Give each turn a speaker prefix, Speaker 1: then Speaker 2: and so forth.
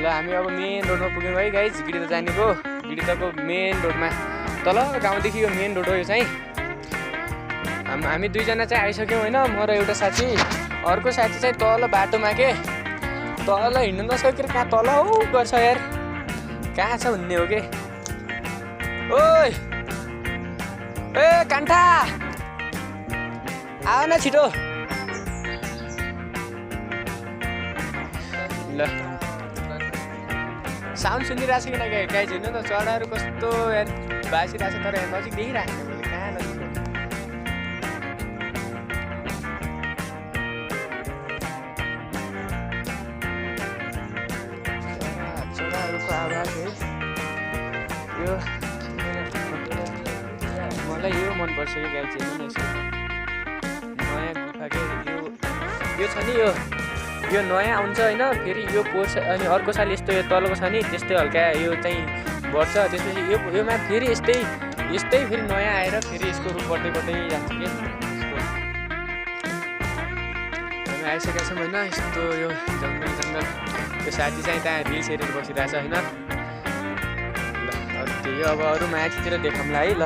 Speaker 1: ल हामी अब मेन रोडमा पुग्यौँ है गाइज। गिरिता जानेको गिरिताको मेन रोडमा तल गाउँदेखि यो मेन रोड हो यो चाहिँ। हामी दुईजना चाहिँ आइसक्यौँ होइन, म र एउटा साथी। अर्को साथी चाहिँ तल बाटोमा के तल हिँड्नु नसकेर कहाँ तल हौ गर्छ यार, कहाँ छ भन्ने हो के। ओइ ए कान्ठा आऊ न छिटो। ल साउन्ड सुनिरहेको छ किन गाइज, हेर्नु न चराहरू कस्तो यार बासिरहेको छ, तर यहाँ नजिक देखिरहेको छ मैले, कहाँ नजिक हो। चराहरूको आवाज है यो, मलाई यो मनपर्छ कि गाइज। हेर्नु न यसो नयाँ गुफा के यो छ नि, यो नयाँ आउँछ होइन, फेरि यो कोर्स अनि अर्को साल यस्तो यो तलको छ नि त्यस्तै हल्का यो चाहिँ बढ्छ, त्यसपछि योमा फेरि यस्तै फेरि नयाँ आएर फेरि यसको रुख बढ्दै जान्छ कि। हामी आइसकेका छौँ होइन, यस्तो यो जङ्गल यो साथी चाहिँ त्यहाँ रिल्स हेरेर बसिरहेछ होइन। ल अरू त्यही अब अरू माथितिर देखाउँला है। ल